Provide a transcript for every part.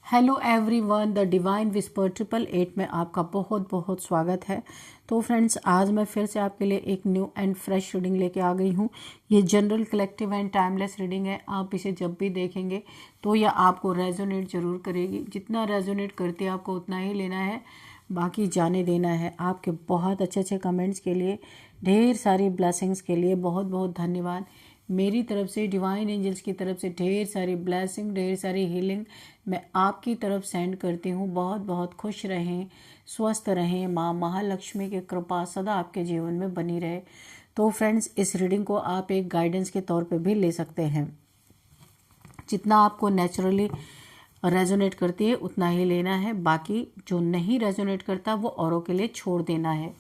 Hello everyone, the divine whisper 888 में आपका बहुत बहुत स्वागत है। तो फ्रेंड्स, आज मैं फिर से आपके लिए एक न्यू एंड फ्रेश रीडिंग लेके आ गई हूँ। ये general, collective and timeless reading है। आप इसे जब भी देखेंगे तो यह आपको रेजोनेट जरूर करेगी। जितना रेजोनेट करती है आपको उतना ही लेना है, बाकी जाने देना है। आपके बहुत अच्छे अच्छे कमेंट्स के लिए, ढेर सारी ब्लेसिंग्स के लिए बहुत बहुत धन्यवाद। मेरी तरफ से, डिवाइन एंजल्स की तरफ से ढेर सारी ब्लेसिंग, ढेर सारी हीलिंग मैं आपकी तरफ सेंड करती हूँ। बहुत बहुत खुश रहें, स्वस्थ रहें। माँ महालक्ष्मी की कृपा सदा आपके जीवन में बनी रहे। तो फ्रेंड्स, इस रीडिंग को आप एक गाइडेंस के तौर पे भी ले सकते हैं। जितना आपको नेचुरली रेजोनेट करती है उतना ही लेना है, बाकी जो नहीं रेजोनेट करता वो औरों के लिए छोड़ देना है।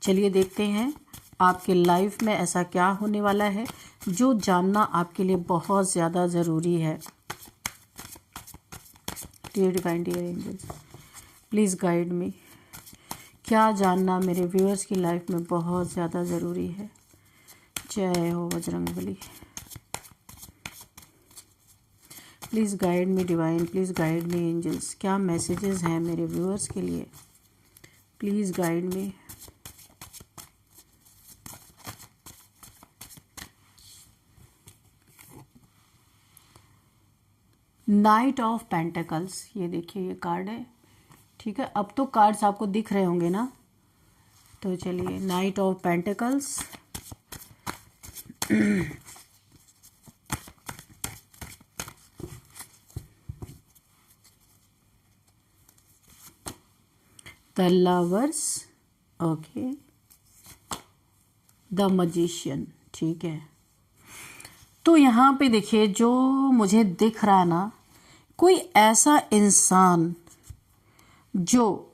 चलिए देखते हैं आपके लाइफ में ऐसा क्या होने वाला है जो जानना आपके लिए बहुत ज़्यादा ज़रूरी है। Dear divine, dear angels, please guide me. क्या जानना मेरे व्यूअर्स की लाइफ में बहुत ज़्यादा ज़रूरी है। जय हो Bajrangbali. Please guide me divine, please guide me angels. क्या मैसेजेस हैं मेरे व्यूअर्स के लिए? प्लीज़ गाइड मी। नाइट ऑफ पेंटिकल्स, ये देखिए ये कार्ड है। ठीक है, अब तो कार्ड्स आपको दिख रहे होंगे ना। तो चलिए, night of pentacles, the lovers, okay, the magician. ठीक है, तो यहाँ पे देखिए जो मुझे दिख रहा है ना, कोई ऐसा इंसान जो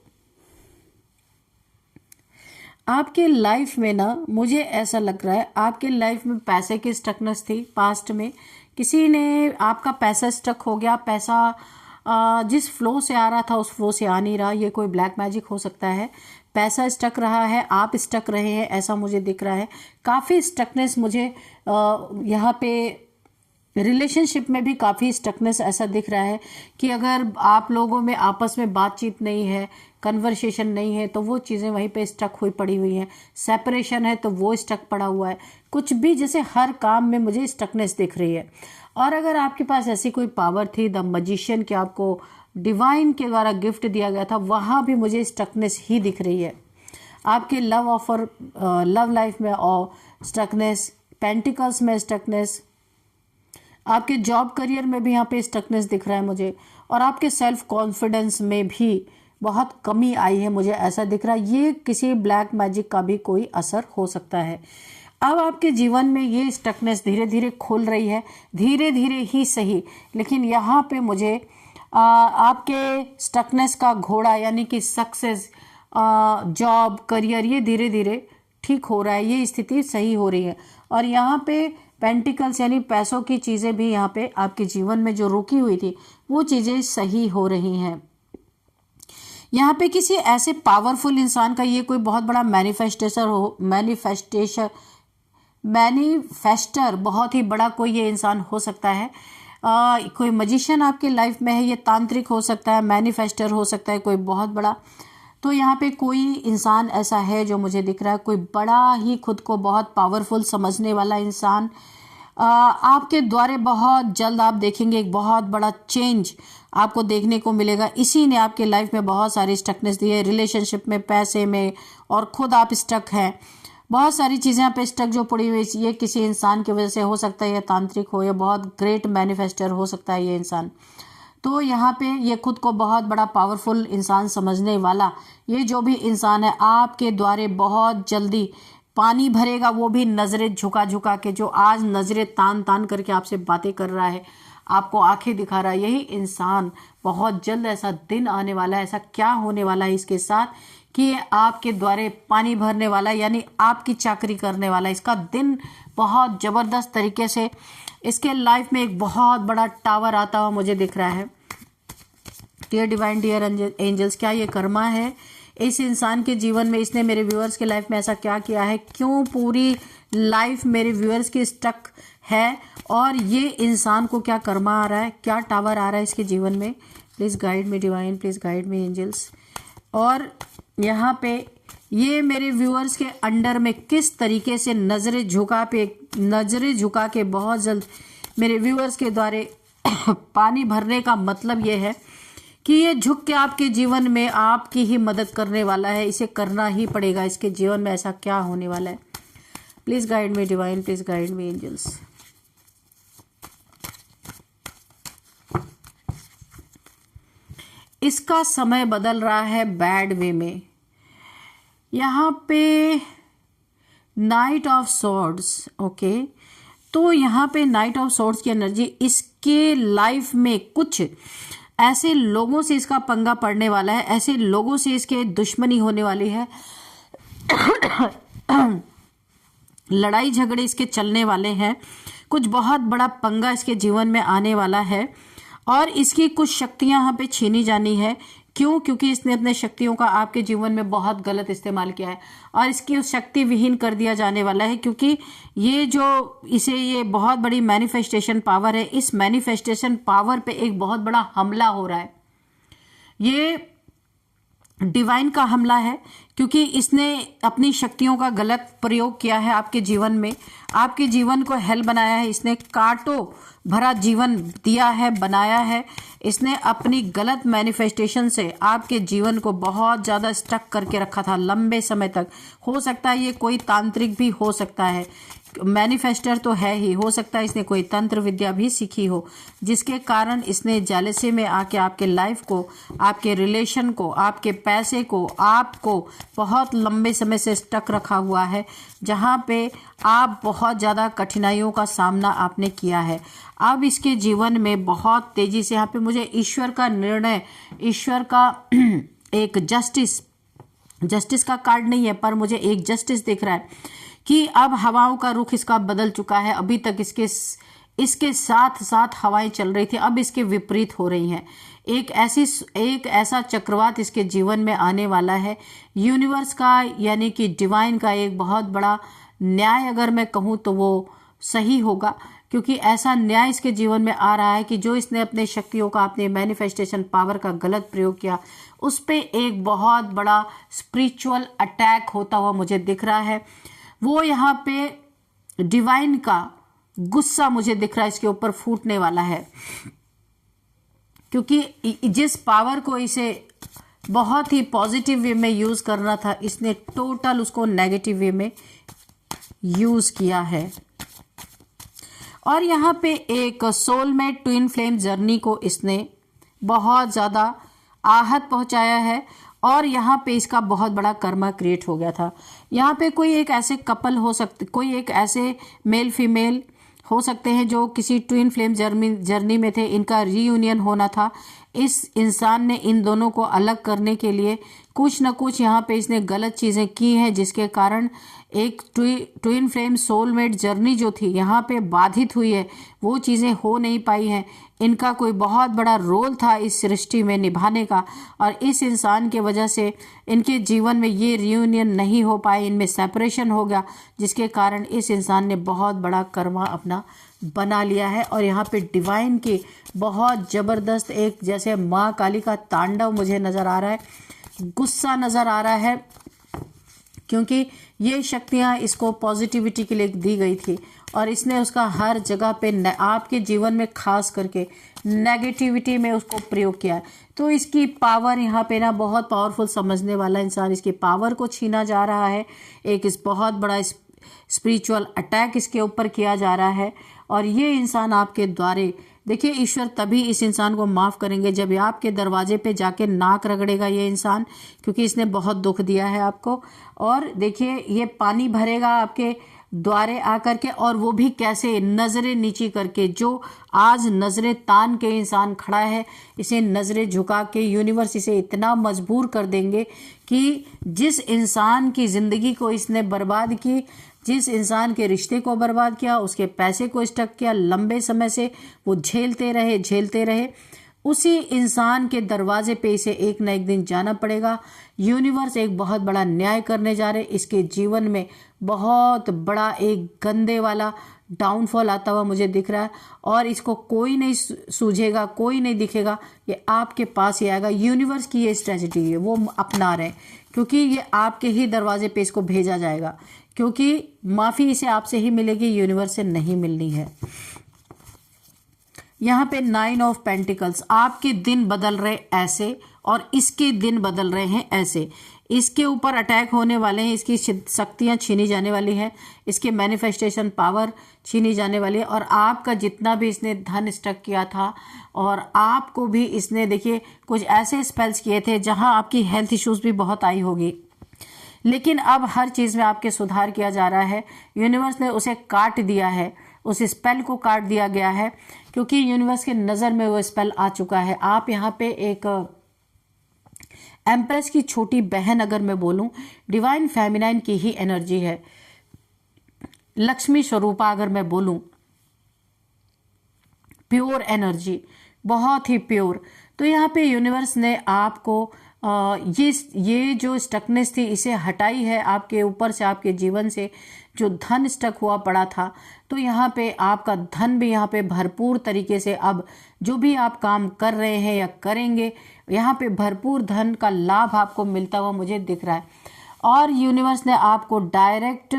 आपके लाइफ में ना, मुझे ऐसा लग रहा है आपके लाइफ में पैसे की स्टकनेस थी पास्ट में। किसी ने आपका पैसा स्टक हो गया, पैसा जिस फ्लो से आ रहा था उस फ्लो से आ नहीं रहा। ये कोई ब्लैक मैजिक हो सकता है। पैसा स्टक रहा है, आप स्टक रहे हैं, ऐसा मुझे दिख रहा है। काफ़ी स्टकनेस मुझे यहाँ पे रिलेशनशिप में भी काफ़ी स्टकनेस ऐसा दिख रहा है कि अगर आप लोगों में आपस में बातचीत नहीं है, कन्वर्सेशन नहीं है, तो वो चीज़ें वहीं पे स्टक हुई पड़ी हुई हैं। सेपरेशन है तो वो स्टक पड़ा हुआ है। कुछ भी, जैसे हर काम में मुझे स्टकनेस दिख रही है। और अगर आपके पास ऐसी कोई पावर थी, द मजिशियन, कि आपको डिवाइन के द्वारा गिफ्ट दिया गया था, वहाँ भी मुझे स्टकनेस ही दिख रही है। आपके लव लाइफ में और स्टकनेस, पेंटिकल्स में स्टकनेस, आपके जॉब करियर में भी यहाँ पे स्टकनेस दिख रहा है मुझे। और आपके सेल्फ कॉन्फिडेंस में भी बहुत कमी आई है, मुझे ऐसा दिख रहा है। ये किसी ब्लैक मैजिक का भी कोई असर हो सकता है। अब आपके जीवन में ये स्टकनेस धीरे धीरे खुल रही है, धीरे धीरे ही सही, लेकिन यहाँ पे मुझे आपके स्टकनेस का घोड़ा यानी कि सक्सेस, जॉब, करियर, ये धीरे धीरे ठीक हो रहा है, ये स्थिति सही हो रही है। और यहाँ पे पेंटिकल्स यानी पैसों की चीज़ें भी यहाँ पे आपके जीवन में जो रुकी हुई थी वो चीज़ें सही हो रही हैं। यहाँ पे किसी ऐसे पावरफुल इंसान का ये कोई बहुत बड़ा मैनिफेस्टर, बहुत ही बड़ा कोई ये इंसान हो सकता है। कोई मजिशियन आपके लाइफ में है, ये तांत्रिक हो सकता है, मैनिफेस्टर हो सकता है, कोई बहुत बड़ा। तो यहाँ पे कोई इंसान ऐसा है जो मुझे दिख रहा है, कोई बड़ा ही खुद को बहुत पावरफुल समझने वाला इंसान। आपके द्वारे बहुत जल्द आप देखेंगे एक बहुत बड़ा चेंज आपको देखने को मिलेगा। इसी ने आपके लाइफ में बहुत सारी स्टकनेस दी है, रिलेशनशिप में, पैसे में, और खुद आप स्टक हैं। बहुत सारी चीज़ें यहाँ पे स्टक जो पड़ी हुई, ये किसी इंसान की वजह से हो सकता है। ये तांत्रिक हो या बहुत ग्रेट मैनिफेस्टर हो सकता है ये इंसान। तो यहाँ पे ये खुद को बहुत बड़ा पावरफुल इंसान समझने वाला ये जो भी इंसान है, आपके द्वारे बहुत जल्दी पानी भरेगा, वो भी नज़रें झुका झुका के। जो आज नज़रें तान तान करके आपसे बातें कर रहा है, आपको आंखें दिखा रहा है, यही इंसान बहुत जल्द ऐसा दिन आने वाला है, ऐसा क्या होने वाला है इसके साथ कि ये आपके द्वारे पानी भरने वाला, यानी आपकी चाकरी करने वाला। इसका दिन बहुत ज़बरदस्त तरीके से, इसके लाइफ में एक बहुत बड़ा टावर आता हुआ मुझे दिख रहा है। डियर डिवाइन, डियर एंजल्स, क्या ये कर्मा है? इस इंसान के जीवन में इसने मेरे व्यूअर्स के लाइफ में ऐसा क्या किया है? क्यों पूरी लाइफ मेरे व्यूअर्स की स्टक है और ये इंसान को क्या कर्मा आ रहा है, क्या टावर आ रहा है इसके जीवन में। Please guide me divine, please guide me angels. और यहाँ पे ये मेरे व्यूअर्स के अंडर में किस तरीके से नज़रें झुका के बहुत जल्द मेरे व्यूअर्स के द्वारा पानी भरने का मतलब ये है कि ये झुक के आपके जीवन में आपकी ही मदद करने वाला है। इसे करना ही पड़ेगा। इसके जीवन में ऐसा क्या होने वाला है। Please guide me divine, please guide me angels. इसका समय बदल रहा है बैड वे में। यहाँ पे नाइट ऑफ सॉर्ड्स, ओके, तो यहाँ पे नाइट ऑफ सॉर्ड्स की एनर्जी इसके लाइफ में कुछ ऐसे लोगों से इसका पंगा पड़ने वाला है, ऐसे लोगों से इसके दुश्मनी होने वाली है लड़ाई झगड़े इसके चलने वाले हैं, कुछ बहुत बड़ा पंगा इसके जीवन में आने वाला है और इसकी कुछ शक्तियां यहाँ पे छीनी जानी है। क्यों? क्योंकि इसने अपने शक्तियों का आपके जीवन में बहुत गलत इस्तेमाल किया है और इसकी उस शक्ति विहीन कर दिया जाने वाला है। क्योंकि ये जो इसे ये बहुत बड़ी मैनिफेस्टेशन पावर है, इस मैनिफेस्टेशन पावर पे एक बहुत बड़ा हमला हो रहा है। ये डिवाइन का हमला है क्योंकि इसने अपनी शक्तियों का गलत प्रयोग किया है आपके जीवन में, आपके जीवन को हेल बनाया है। इसने कांटों भरा जीवन दिया है, बनाया है। इसने अपनी गलत मैनिफेस्टेशन से आपके जीवन को बहुत ज़्यादा स्टक करके रखा था लंबे समय तक। हो सकता है ये कोई तांत्रिक भी हो सकता है, मैनिफेस्टर तो है ही, हो सकता है इसने कोई तंत्र विद्या भी सीखी हो जिसके कारण इसने जेलसी में आके आपके लाइफ को, आपके रिलेशन को, आपके पैसे को, आपको बहुत लंबे समय से स्टक रखा हुआ है, जहाँ पे आप बहुत ज़्यादा कठिनाइयों का सामना आपने किया है। अब इसके जीवन में बहुत तेजी से यहाँ पे मुझे ईश्वर का निर्णय, ईश्वर का एक जस्टिस का कार्ड नहीं है पर मुझे एक जस्टिस दिख रहा है कि अब हवाओं का रुख इसका बदल चुका है। अभी तक इसके साथ साथ हवाएं चल रही थी, अब इसके विपरीत हो रही हैं। एक ऐसा चक्रवात इसके जीवन में आने वाला है। यूनिवर्स का यानी कि डिवाइन का एक बहुत बड़ा न्याय अगर मैं कहूँ तो वो सही होगा, क्योंकि ऐसा न्याय इसके जीवन में आ रहा है कि जो इसने अपने शक्तियों का, अपने मैनिफेस्टेशन पावर का गलत प्रयोग किया, उस पर एक बहुत बड़ा स्पिरिचुअल अटैक होता हुआ मुझे दिख रहा है। वो यहाँ पे डिवाइन का गुस्सा मुझे दिख रहा है इसके ऊपर फूटने वाला है, क्योंकि जिस पावर को इसे बहुत ही पॉजिटिव वे में यूज करना था, इसने टोटल उसको नेगेटिव वे में यूज किया है। और यहाँ पे एक सोलमेट ट्विन फ्लेम जर्नी को इसने बहुत ज़्यादा आहत पहुंचाया है और यहाँ पे इसका बहुत बड़ा कर्मा क्रिएट हो गया था। यहाँ पे कोई एक ऐसे कपल हो सकते, कोई एक ऐसे मेल फीमेल हो सकते हैं जो किसी ट्विन फ्लेम जर्नी में थे, इनका रीयूनियन होना था। इस इंसान ने इन दोनों को अलग करने के लिए कुछ न कुछ यहाँ पे इसने गलत चीज़ें की हैं, जिसके कारण एक ट्विन फ्लेम सोलमेट जर्नी जो थी यहाँ पे बाधित हुई है, वो चीज़ें हो नहीं पाई हैं। इनका कोई बहुत बड़ा रोल था इस सृष्टि में निभाने का और इस इंसान के वजह से इनके जीवन में ये रियूनियन नहीं हो पाए, इनमें सेपरेशन हो गया, जिसके कारण इस इंसान ने बहुत बड़ा कर्मा अपना बना लिया है। और यहाँ पे डिवाइन की बहुत ज़बरदस्त एक जैसे माँ काली का तांडव मुझे नज़र आ रहा है, गुस्सा नज़र आ रहा है, क्योंकि ये शक्तियाँ इसको पॉजिटिविटी के लिए दी गई थी और इसने उसका हर जगह पे आपके जीवन में खास करके नेगेटिविटी में उसको प्रयोग किया। तो इसकी पावर यहाँ पे ना बहुत पावरफुल समझने वाला इंसान, इसकी पावर को छीना जा रहा है। एक इस बहुत बड़ा स्पिरिचुअल अटैक इसके ऊपर किया जा रहा है और ये इंसान आपके द्वारे, देखिए ईश्वर तभी इस इंसान को माफ़ करेंगे जब ये आपके दरवाजे पे जाके नाक रगड़ेगा ये इंसान, क्योंकि इसने बहुत दुख दिया है आपको। और देखिए ये पानी भरेगा आपके द्वारे आकर के, और वो भी कैसे, नज़रें नीची करके। जो आज नज़रें तान के इंसान खड़ा है, इसे नज़रें झुका के यूनिवर्स इसे इतना मजबूर कर देंगे कि जिस इंसान की ज़िंदगी को इसने बर्बाद की, जिस इंसान के रिश्ते को बर्बाद किया, उसके पैसे को स्टक किया, लंबे समय से वो झेलते रहे, उसी इंसान के दरवाजे पे इसे एक न एक दिन जाना पड़ेगा। यूनिवर्स एक बहुत बड़ा न्याय करने जा रहे, इसके जीवन में बहुत बड़ा एक गंदे वाला डाउनफॉल आता हुआ मुझे दिख रहा है, और इसको कोई नहीं सूझेगा, कोई नहीं दिखेगा, ये आपके पास ही आएगा। यूनिवर्स की ये स्ट्रेटजी है, वो अपना रहे, क्योंकि ये आपके ही दरवाजे पे इसको भेजा जाएगा, क्योंकि माफ़ी इसे आपसे ही मिलेगी, यूनिवर्स से नहीं मिलनी है। यहाँ पे 9 ऑफ पेंटिकल्स, आपके दिन बदल रहे ऐसे, और इसके दिन बदल रहे हैं ऐसे। इसके ऊपर अटैक होने वाले हैं, इसकी शक्तियाँ छीनी जाने वाली हैं, इसके मैनिफेस्टेशन पावर छीनी जाने वाली है, और आपका जितना भी इसने धन स्टक किया था, और आपको भी इसने देखिए कुछ ऐसे स्पेल्स किए थे जहां आपकी हेल्थ इश्यूज भी बहुत आई होगी, लेकिन अब हर चीज़ में आपके सुधार किया जा रहा है। यूनिवर्स ने उसे काट दिया है, उस स्पेल को काट दिया गया है, क्योंकि यूनिवर्स के नज़र में वो स्पेल आ चुका है। आप यहाँ पे एक एम्प्रेस की छोटी बहन अगर मैं बोलूं, डिवाइन फेमिनाइन की ही एनर्जी है, लक्ष्मी स्वरूपा अगर मैं बोलूं, प्योर एनर्जी, बहुत ही प्योर। तो यहाँ पे यूनिवर्स ने आपको ये जो स्टकनेस थी इसे हटाई है आपके ऊपर से, आपके जीवन से जो धन स्टक हुआ पड़ा था। तो यहाँ पे आपका धन भी यहाँ पे भरपूर तरीके से, अब जो भी आप काम कर रहे हैं या करेंगे, यहाँ पे भरपूर धन का लाभ आपको मिलता हुआ मुझे दिख रहा है। और यूनिवर्स ने आपको डायरेक्ट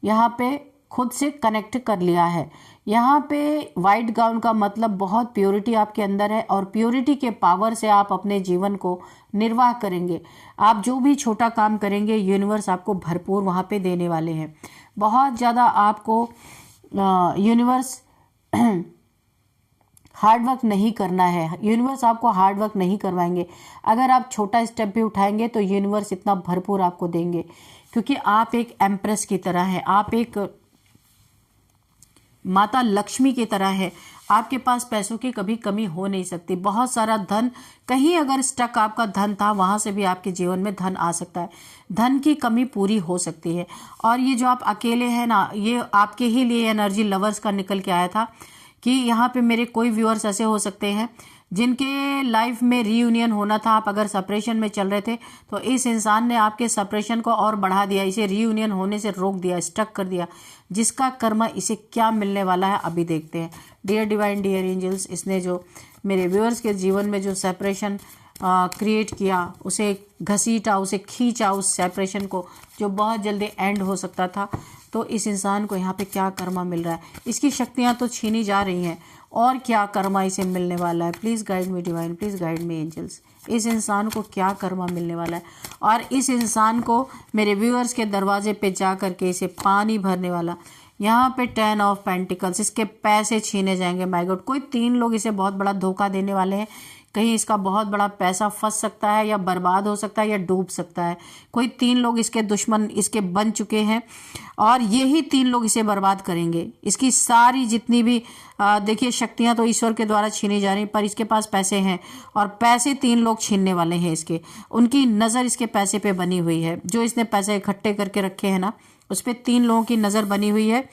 यहाँ पे खुद से कनेक्ट कर लिया है। यहाँ पे वाइट गाउन का मतलब बहुत प्योरिटी आपके अंदर है, और प्योरिटी के पावर से आप अपने जीवन को निर्वाह करेंगे। आप जो भी छोटा काम करेंगे, यूनिवर्स आपको भरपूर वहाँ पे देने वाले हैं। बहुत ज़्यादा आपको यूनिवर्स हार्ड वर्क नहीं करना है, यूनिवर्स आपको हार्ड वर्क नहीं करवाएंगे। अगर आप छोटा स्टेप भी उठाएंगे तो यूनिवर्स इतना भरपूर आपको देंगे, क्योंकि आप एक एम्प्रेस की तरह हैं, आप एक माता लक्ष्मी की तरह है। आपके पास पैसों की कभी कमी हो नहीं सकती। बहुत सारा धन, कहीं अगर स्टक आपका धन था, वहां से भी आपके जीवन में धन आ सकता है, धन की कमी पूरी हो सकती है। और ये जो आप अकेले हैं ना, ये आपके ही लिए एनर्जी लवर्स का निकल के आया था कि यहाँ पे मेरे कोई व्यूअर्स ऐसे हो सकते हैं जिनके लाइफ में रीयूनियन होना था। आप अगर सेपरेशन में चल रहे थे तो इस इंसान ने आपके सेपरेशन को और बढ़ा दिया, इसे रीयूनियन होने से रोक दिया, स्टक कर दिया, जिसका कर्म इसे क्या मिलने वाला है अभी देखते हैं। डियर डिवाइन, डियर एंजल्स, इसने जो मेरे व्यूअर्स के जीवन में जो सेपरेशन क्रिएट किया, उसे घसीटा, उसे खींचा, उस सेपरेशन को जो बहुत जल्दी एंड हो सकता था, तो इस इंसान को यहाँ पे क्या कर्मा मिल रहा है। इसकी शक्तियाँ तो छीनी जा रही हैं, और क्या कर्मा इसे मिलने वाला है। Please guide me divine, please guide me angels, इस इंसान को क्या कर्मा मिलने वाला है। और इस इंसान को मेरे व्यूअर्स के दरवाजे पे जा करके इसे पानी भरने वाला, यहाँ पे 10 ऑफ पेंटिकल्स, इसके पैसे छीने जाएंगे। माय गॉड, कोई 3 लोग इसे बहुत बड़ा धोखा देने वाले हैं। कहीं इसका बहुत बड़ा पैसा फंस सकता है, या बर्बाद हो सकता है, या डूब सकता है। कोई 3 लोग इसके दुश्मन इसके बन चुके हैं, और यही 3 लोग इसे बर्बाद करेंगे। इसकी सारी जितनी भी देखिए शक्तियां तो ईश्वर के द्वारा छीनी जा रही, पर इसके पास पैसे हैं, और पैसे 3 लोग छीनने वाले हैं इसके। उनकी नज़र इसके पैसे पे बनी हुई है, जो इसने पैसे इकट्ठे करके रखे हैं ना, उस पर 3 लोगों की नज़र बनी हुई है।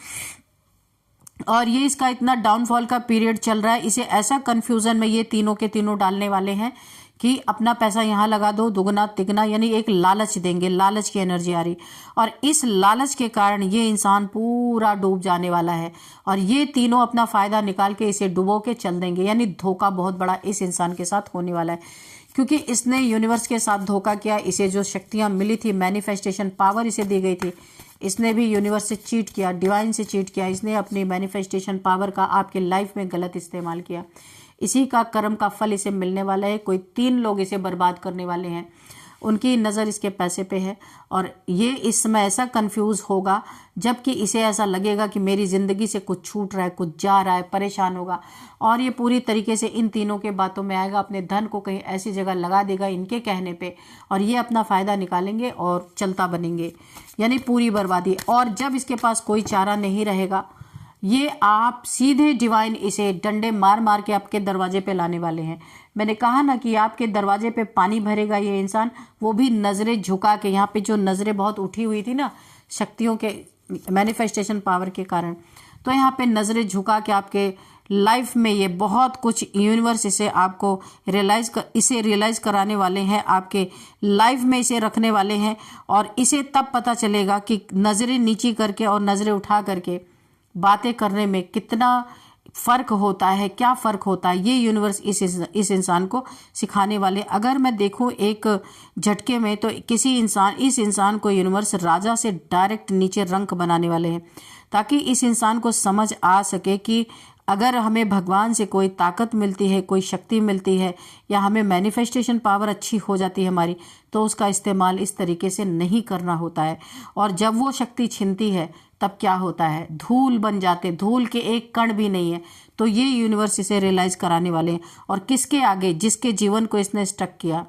और ये इसका इतना डाउनफॉल का पीरियड चल रहा है, इसे ऐसा कंफ्यूजन में ये तीनों के तीनों डालने वाले हैं कि अपना पैसा यहाँ लगा दो, दुगना तिगना, यानी एक लालच देंगे, लालच की एनर्जी आ रही। और इस लालच के कारण ये इंसान पूरा डूब जाने वाला है, और ये तीनों अपना फायदा निकाल के इसे डुबो के चल देंगे। यानी धोखा बहुत बड़ा इस इंसान के साथ होने वाला है, क्योंकि इसने यूनिवर्स के साथ धोखा किया। इसे जो शक्तियाँ मिली थी, मैनिफेस्टेशन पावर इसे दी गई थी, इसने भी यूनिवर्स से चीट किया, डिवाइन से चीट किया। इसने अपनी मैनिफेस्टेशन पावर का आपके लाइफ में गलत इस्तेमाल किया। इसी का कर्म का फल इसे मिलने वाला है। कोई 3 लोग इसे बर्बाद करने वाले हैं, उनकी नज़र इसके पैसे पे है, और ये इस समय ऐसा कंफ्यूज होगा जबकि इसे ऐसा लगेगा कि मेरी ज़िंदगी से कुछ छूट रहा है, कुछ जा रहा है, परेशान होगा। और ये पूरी तरीके से इन तीनों के बातों में आएगा, अपने धन को कहीं ऐसी जगह लगा देगा इनके कहने पे, और ये अपना फ़ायदा निकालेंगे और चलता बनेंगे, यानी पूरी बर्बादी। और जब इसके पास कोई चारा नहीं रहेगा, ये आप सीधे डिवाइन इसे डंडे मार मार के आपके दरवाजे पे लाने वाले हैं। मैंने कहा ना कि आपके दरवाजे पे पानी भरेगा ये इंसान, वो भी नज़रें झुका के। यहाँ पे जो नज़रें बहुत उठी हुई थी ना शक्तियों के मैनिफेस्टेशन पावर के कारण, तो यहाँ पे नज़रें झुका के आपके लाइफ में ये बहुत कुछ यूनिवर्स इसे आपको रियलाइज कराने वाले हैं, आपके लाइफ में इसे रखने वाले हैं। और इसे तब पता चलेगा कि नज़रें नीची करके और नज़रें उठा करके बातें करने में कितना फ़र्क होता है, क्या फ़र्क होता है, ये यूनिवर्स इस इंसान को सिखाने वाले। अगर मैं देखूं एक झटके में तो इस इंसान को यूनिवर्स राजा से डायरेक्ट नीचे रंक बनाने वाले हैं, ताकि इस इंसान को समझ आ सके कि अगर हमें भगवान से कोई ताकत मिलती है, कोई शक्ति मिलती है, या हमें मैनिफेस्टेशन पावर अच्छी हो जाती है हमारी, तो उसका इस्तेमाल इस तरीके से नहीं करना होता है। और जब वो शक्ति छिनती है तब क्या होता है, धूल बन जाते, धूल के एक कण भी नहीं है। तो ये यूनिवर्स इसे रियलाइज कराने वाले हैं। और किसके आगे? जिसके जीवन को इसने स्टक किया।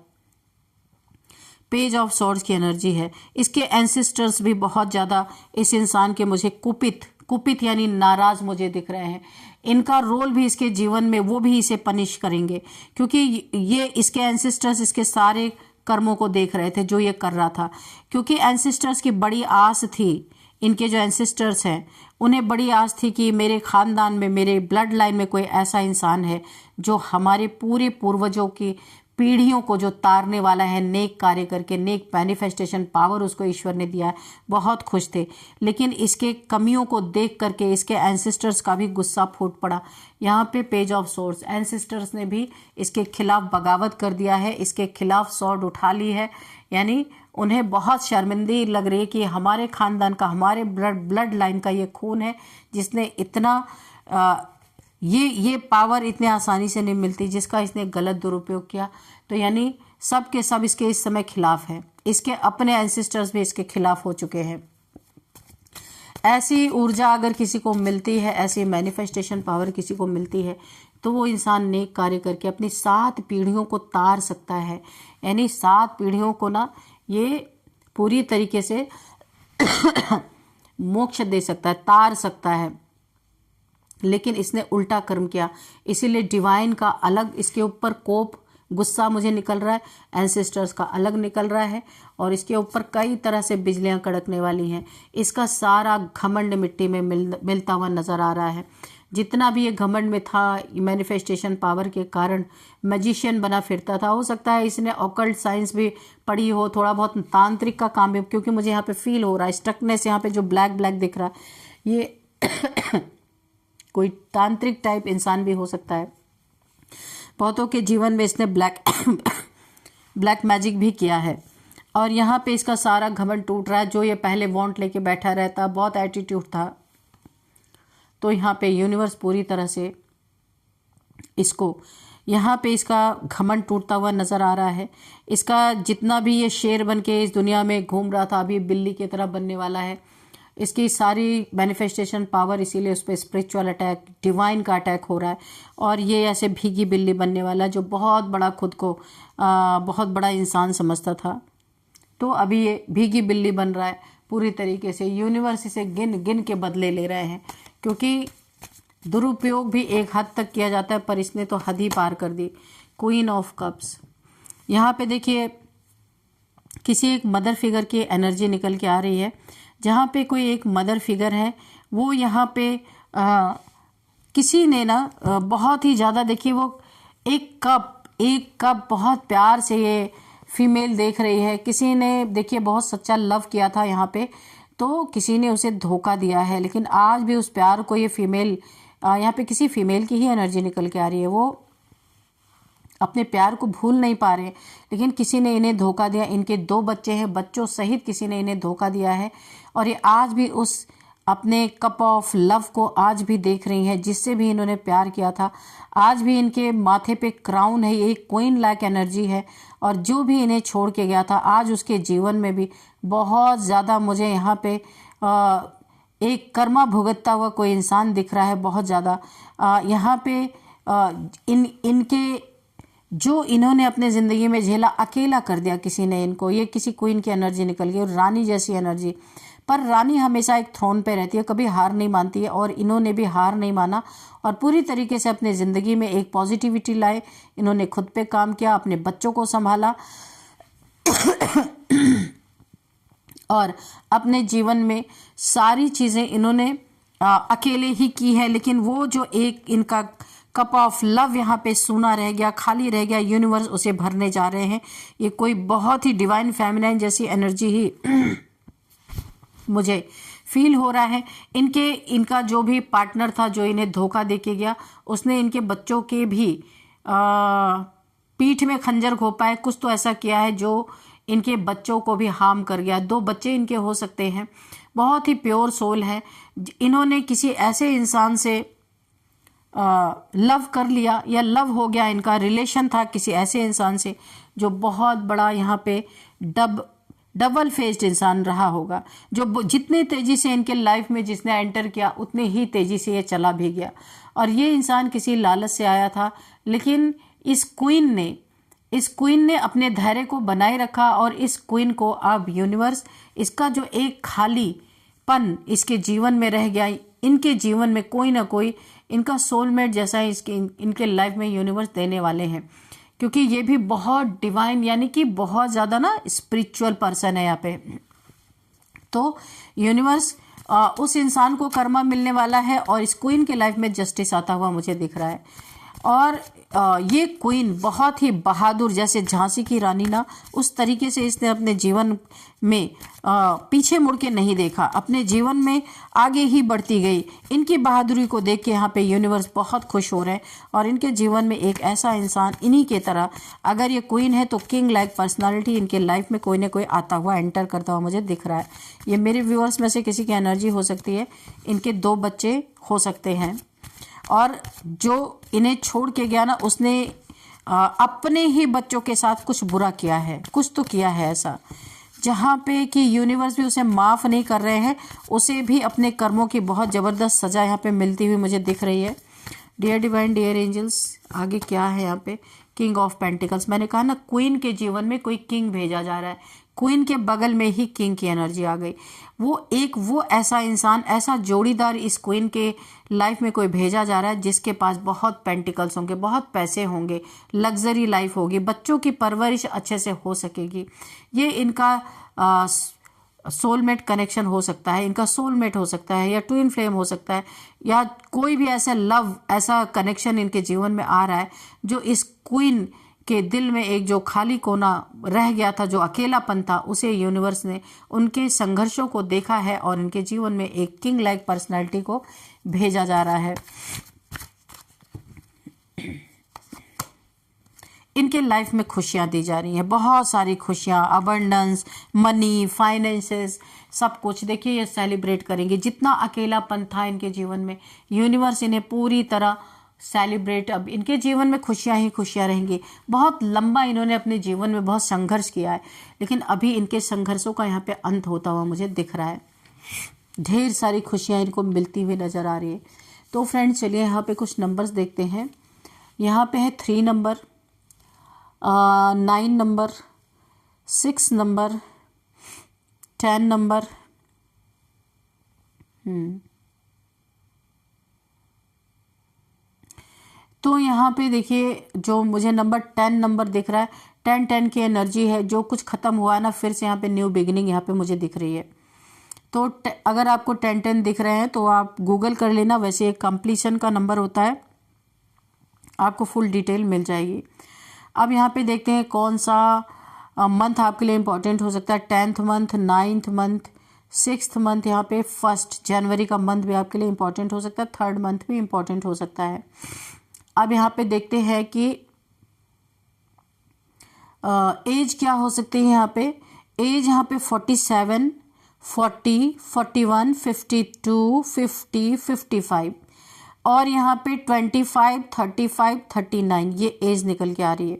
पेज ऑफ सॉर्ड्स की एनर्जी है। इसके एंसेस्टर्स भी बहुत ज़्यादा इस इंसान के मुझे कुपित यानी नाराज मुझे दिख रहे हैं। इनका रोल भी इसके जीवन में, वो भी इसे पनिश करेंगे, क्योंकि ये इसके एंसेस्टर्स इसके सारे कर्मों को देख रहे थे जो ये कर रहा था। क्योंकि एंसेस्टर्स की बड़ी आस थी, इनके जो एंसेस्टर्स हैं उन्हें बड़ी आस थी कि मेरे खानदान में, मेरे ब्लड लाइन में कोई ऐसा इंसान है जो हमारे पूरे पूर्वजों की पीढ़ियों को जो तारने वाला है, नेक कार्य करके, नेक मैनिफेस्टेशन पावर उसको ईश्वर ने दिया है। बहुत खुश थे, लेकिन इसके कमियों को देख करके इसके एंसेस्टर्स का भी गुस्सा फूट पड़ा। यहाँ पे पेज ऑफ सॉर्ड्स, एंसेस्टर्स ने भी इसके खिलाफ बगावत कर दिया है, इसके खिलाफ सॉर्ड उठा ली है। यानी उन्हें बहुत शर्मिंदगी लग रही है कि हमारे खानदान का, हमारे ब्लड लाइन का ये खून है जिसने इतना ये पावर इतने आसानी से नहीं मिलती, जिसका इसने गलत दुरुपयोग किया। तो यानी सब के सब इसके इस समय खिलाफ हैं। इसके अपने एंसेस्टर्स भी इसके खिलाफ हो चुके हैं। ऐसी ऊर्जा अगर किसी को मिलती है, ऐसी मैनिफेस्टेशन पावर किसी को मिलती है, तो वो इंसान नेक कार्य करके अपनी 7 पीढ़ियों को तार सकता है। यानी 7 पीढ़ियों को ना ये पूरी तरीके से मोक्ष दे सकता है, तार सकता है। लेकिन इसने उल्टा कर्म किया, इसीलिए डिवाइन का अलग इसके ऊपर कोप, गुस्सा मुझे निकल रहा है, एंसेस्टर्स का अलग निकल रहा है, और इसके ऊपर कई तरह से बिजलियां कड़कने वाली हैं। इसका सारा घमंड मिट्टी में मिलता हुआ नजर आ रहा है। जितना भी ये घमंड में था, मैनिफेस्टेशन पावर के कारण मैजिशियन बना फिरता था। हो सकता है इसने ऑकल्ट साइंस भी पढ़ी हो, थोड़ा बहुत तांत्रिक का काम भी, क्योंकि मुझे यहाँ पे फील हो रहा है स्टकनेस, यहाँ पे जो ब्लैक ब्लैक दिख रहा है ये कोई तांत्रिक टाइप इंसान भी हो सकता है। बहुतों के जीवन में इसने ब्लैक मैजिक भी किया है। और यहाँ पे इसका सारा घमंड टूट रहा है। जो ये पहले वांट लेके बैठा रहता, बहुत एटीट्यूड था, तो यहाँ पे यूनिवर्स पूरी तरह से इसको, यहाँ पे इसका घमंड टूटता हुआ नजर आ रहा है। इसका जितना भी ये शेर बन के इस दुनिया में घूम रहा था, अभी बिल्ली की तरह बनने वाला है। इसकी सारी मैनिफेस्टेशन पावर, इसीलिए उस पर स्पिरिचुअल अटैक, डिवाइन का अटैक हो रहा है। और ये ऐसे भीगी बिल्ली बनने वाला, जो बहुत बड़ा खुद को बहुत बड़ा इंसान समझता था, तो अभी ये भीगी बिल्ली बन रहा है पूरी तरीके से। यूनिवर्स इसे गिन गिन के बदले ले रहे हैं, क्योंकि दुरुपयोग भी एक हद तक किया जाता है, पर इसने तो हद ही पार कर दी। क्वीन ऑफ कप्स, यहाँ पे देखिए किसी एक मदर फिगर की एनर्जी निकल के आ रही है। जहाँ पे कोई एक मदर फिगर है, वो यहाँ पे किसी ने ना बहुत ही ज़्यादा, देखिए वो एक कप बहुत प्यार से ये फीमेल देख रही है। किसी ने देखिए बहुत सच्चा लव किया था यहाँ पे, तो किसी ने उसे धोखा दिया है, लेकिन आज भी उस प्यार को ये फीमेल, यहाँ पे किसी फीमेल की ही एनर्जी निकल के आ रही है। वो अपने प्यार को भूल नहीं पा रहे, लेकिन किसी ने इन्हें धोखा दिया। इनके 2 बच्चे हैं, बच्चों सहित किसी ने इन्हें धोखा दिया है, और ये आज भी उस अपने कप ऑफ लव को आज भी देख रही हैं, जिससे भी इन्होंने प्यार किया था। आज भी इनके माथे पे क्राउन है, एक क्वीन लाइक एनर्जी है, और जो भी इन्हें छोड़ के गया था, आज उसके जीवन में भी बहुत ज़्यादा मुझे यहाँ पे एक कर्मा भुगतता हुआ कोई इंसान दिख रहा है। बहुत ज़्यादा यहाँ पे इनके जो इन्होंने अपने ज़िंदगी में झेला, अकेला कर दिया किसी ने इनको। ये किसी क्वीन की एनर्जी निकल गई, रानी जैसी एनर्जी। पर रानी हमेशा एक थ्रोन पे रहती है, कभी हार नहीं मानती है, और इन्होंने भी हार नहीं माना और पूरी तरीके से अपने ज़िंदगी में एक पॉजिटिविटी लाए। इन्होंने खुद पे काम किया, अपने बच्चों को संभाला और अपने जीवन में सारी चीज़ें इन्होंने अकेले ही की है, लेकिन वो जो एक इनका कप ऑफ लव यहाँ पे सूना रह गया, खाली रह गया, यूनिवर्स उसे भरने जा रहे हैं। ये कोई बहुत ही डिवाइन फेमिनाइन जैसी एनर्जी ही मुझे फील हो रहा है। इनका जो भी पार्टनर था जो इन्हें धोखा देके गया, उसने इनके बच्चों के भी पीठ में खंजर घोंपा है, कुछ तो ऐसा किया है जो इनके बच्चों को भी हार्म कर गया। 2 बच्चे इनके हो सकते हैं। बहुत ही प्योर सोल है। इन्होंने किसी ऐसे इंसान से लव कर लिया या लव हो गया, इनका रिलेशन था किसी ऐसे इंसान से जो बहुत बड़ा यहाँ पे डबल फेस्ड इंसान रहा होगा, जो जितने तेजी से इनके लाइफ में जिसने एंटर किया उतने ही तेजी से ये चला भी गया। और ये इंसान किसी लालच से आया था, लेकिन इस क्वीन ने अपने धैर्य को बनाए रखा। और इस क्वीन को अब यूनिवर्स, इसका जो एक खालीपन इसके जीवन में रह गया, इनके जीवन में कोई ना कोई इनका सोलमेट जैसा इनके लाइफ में यूनिवर्स देने वाले हैं, क्योंकि ये भी बहुत डिवाइन यानी कि बहुत ज़्यादा ना स्पिरिचुअल पर्सन है यहाँ पे। तो यूनिवर्स उस इंसान को कर्मा मिलने वाला है और इस क्वीन के लाइफ में जस्टिस आता हुआ मुझे दिख रहा है। और ये क्वीन बहुत ही बहादुर, जैसे झांसी की रानी ना, उस तरीके से इसने अपने जीवन में पीछे मुड़ के नहीं देखा, अपने जीवन में आगे ही बढ़ती गई। इनकी बहादुरी को देख के यहाँ पे यूनिवर्स बहुत खुश हो रहे हैं। और इनके जीवन में एक ऐसा इंसान इन्हीं के तरह, अगर ये क्वीन है तो किंग लाइक पर्सनालिटी इनके लाइफ में कोई ना कोई आता हुआ, एंटर करता हुआ मुझे दिख रहा है। ये मेरे व्यूअर्स में से किसी की एनर्जी हो सकती है। इनके 2 बच्चे हो सकते हैं। और जो इन्हें छोड़ के गया ना, उसने अपने ही बच्चों के साथ कुछ बुरा किया है, कुछ तो किया है ऐसा, जहाँ पे कि यूनिवर्स भी उसे माफ़ नहीं कर रहे हैं। उसे भी अपने कर्मों की बहुत ज़बरदस्त सज़ा यहाँ पे मिलती हुई मुझे दिख रही है। डियर डिवाइन, डियर एंजल्स, आगे क्या है यहाँ पे? King of pentacles. मैंने कहा ना, क्वीन के जीवन में कोई किंग भेजा जा रहा है। क्वीन के बगल में ही किंग की एनर्जी आ गई। वो ऐसा इंसान, ऐसा जोड़ीदार इस क्वीन के लाइफ में कोई भेजा जा रहा है जिसके पास बहुत पेंटिकल्स होंगे, बहुत पैसे होंगे, लग्जरी लाइफ होगी, बच्चों की परवरिश अच्छे से हो सकेगी। ये इनका सोलमेट कनेक्शन हो सकता है, इनका सोलमेट हो सकता है, या ट्विन फ्लेम हो सकता है, या कोई भी ऐसा लव, ऐसा कनेक्शन इनके जीवन में आ रहा है जो इस क्वीन के दिल में एक जो खाली कोना रह गया था, जो अकेलापन था, उसे यूनिवर्स ने उनके संघर्षों को देखा है और इनके जीवन में एक किंग लाइक पर्सनालिटी को भेजा जा रहा है। इनके लाइफ में खुशियां दी जा रही हैं, बहुत सारी खुशियां, अबंडेंस, मनी, फाइनेंसेस, सब कुछ। देखिए, ये सेलिब्रेट करेंगे। जितना अकेलापन था इनके जीवन में, यूनिवर्स इन्हें पूरी तरह सेलिब्रेट, अब इनके जीवन में खुशियां ही खुशियां रहेंगी। बहुत लंबा इन्होंने अपने जीवन में बहुत संघर्ष किया है, लेकिन अभी इनके संघर्षों का यहाँ पे अंत होता हुआ मुझे दिख रहा है। ढेर सारी खुशियां इनको मिलती हुई नजर आ रही है। तो फ्रेंड्स, चलिए यहाँ पे कुछ नंबर्स देखते हैं। यहाँ पे है 3 नंबर, 9 नंबर, 6 नंबर, 10 नंबर, तो यहाँ पे देखिए, जो मुझे नंबर 10 नंबर दिख रहा है, 10 की एनर्जी है। जो कुछ खत्म हुआ है ना, फिर से यहाँ पे न्यू बिगिनिंग यहाँ पे मुझे दिख रही है। तो अगर आपको 10 दिख रहे हैं तो आप गूगल कर लेना, वैसे एक कंप्लीशन का नंबर होता है, आपको फुल डिटेल मिल जाएगी। अब यहाँ पे देखते हैं कौन सा मंथ आपके लिए इम्पोर्टेंट हो सकता है। 10th month, 9th month, 6th month, यहाँ पे 1 जनवरी का मंथ भी आपके लिए इम्पोर्टेंट हो सकता है। 3rd मंथ भी इम्पोर्टेंट हो सकता है। अब यहाँ पे देखते हैं कि एज क्या हो सकती है। यहाँ पे एज, यहाँ पे 47, 40, 41, 52, 50, 55 और यहाँ पे 25, 35, 39 ये एज निकल के आ रही है।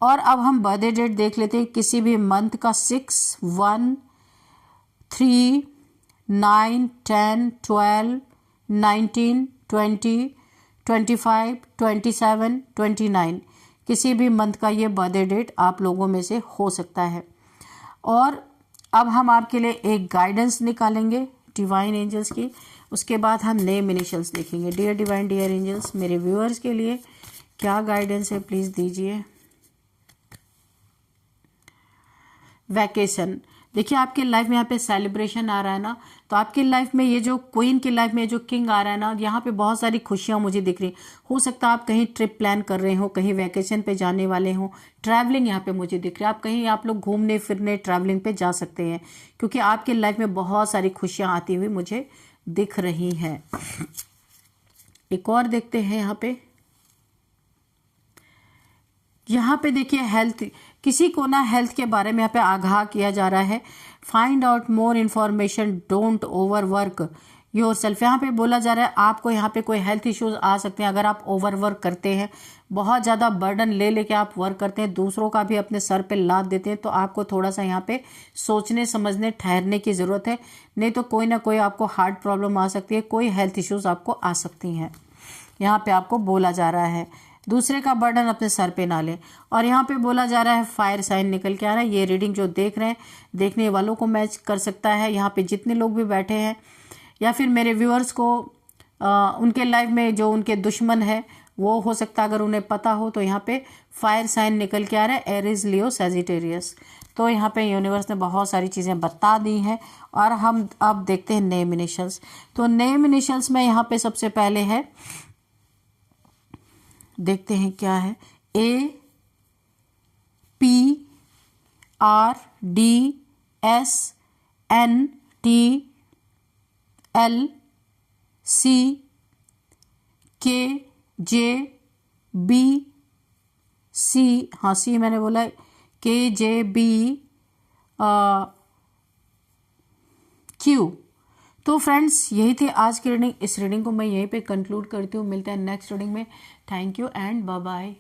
और अब हम बर्थडे डेट देख लेते हैं किसी भी मंथ का। 6, 1, 3, 9, 10, 12, 19, 20, 25, 27, 29 किसी भी मंथ का ये बर्थडे डेट आप लोगों में से हो सकता है। और अब हम आपके लिए एक गाइडेंस निकालेंगे डिवाइन एंजल्स की, उसके बाद हम नेम इनिशियल्स देखेंगे। डियर डिवाइन, डियर एंजल्स, मेरे व्यूअर्स के लिए क्या गाइडेंस है प्लीज़ दीजिए। वैकेशन, देखिए आपके लाइफ में यहाँ पे सेलिब्रेशन आ रहा है ना, तो आपकी लाइफ में ये जो क्वीन की लाइफ में जो किंग आ रहा है ना, यहाँ पे बहुत सारी खुशियां मुझे दिख रही। हो सकता है आप कहीं ट्रिप प्लान कर रहे हो, कहीं वैकेशन पे जाने वाले हो, ट्रैवलिंग यहाँ पे मुझे दिख रही है। आप कहीं आप लोग घूमने फिरने ट्रैवलिंग पे जा सकते हैं, क्योंकि आपके लाइफ में बहुत सारी खुशियां आती हुई मुझे दिख रही हैं। एक और देखते हैं यहाँ पे देखिए हेल्थ, किसी को ना हेल्थ के बारे में यहाँ पे आगाह किया जा रहा है। Find out more information, don't over work your self. यहाँ पे बोला जा रहा है आपको यहाँ पे कोई हेल्थ इश्यूज आ सकते हैं अगर आप ओवर वर्क करते हैं, बहुत ज़्यादा बर्डन ले लेके आप वर्क करते हैं, दूसरों का भी अपने सर पे लाद देते हैं, तो आपको थोड़ा सा यहाँ पे सोचने समझने ठहरने की ज़रूरत है, नहीं तो कोई ना कोई आपको हार्ट प्रॉब्लम आ सकती है, कोई हेल्थ इश्यूज आपको आ सकती हैं। यहाँ पे आपको बोला जा रहा है दूसरे का बर्डन अपने सर पे ना लें। और यहाँ पे बोला जा रहा है फायर साइन निकल के आ रहा है। ये रीडिंग जो देख रहे हैं, देखने वालों को मैच कर सकता है, यहाँ पे जितने लोग भी बैठे हैं या फिर मेरे व्यूअर्स को उनके लाइफ में जो उनके दुश्मन है वो हो सकता है, अगर उन्हें पता हो तो यहाँ पे फायर साइन निकल के आ रहा है, एरीज, लियो, सैजिटेरियस। तो यहाँ पे यूनिवर्स ने बहुत सारी चीज़ें बता दी हैं और हम अब देखते हैं नेम इनिशियल्स। तो नेम इनिशियल्स में यहाँ पे सबसे पहले है, देखते हैं क्या है, A P R D S N T L C K J B C, हाँ सी मैंने बोला, के जे बी क्यू। तो फ्रेंड्स यही थी आज की रीडिंग। इस रीडिंग को मैं यहीं पे कंक्लूड करती हूँ। मिलते हैं नेक्स्ट रीडिंग में। Thank you and bye bye.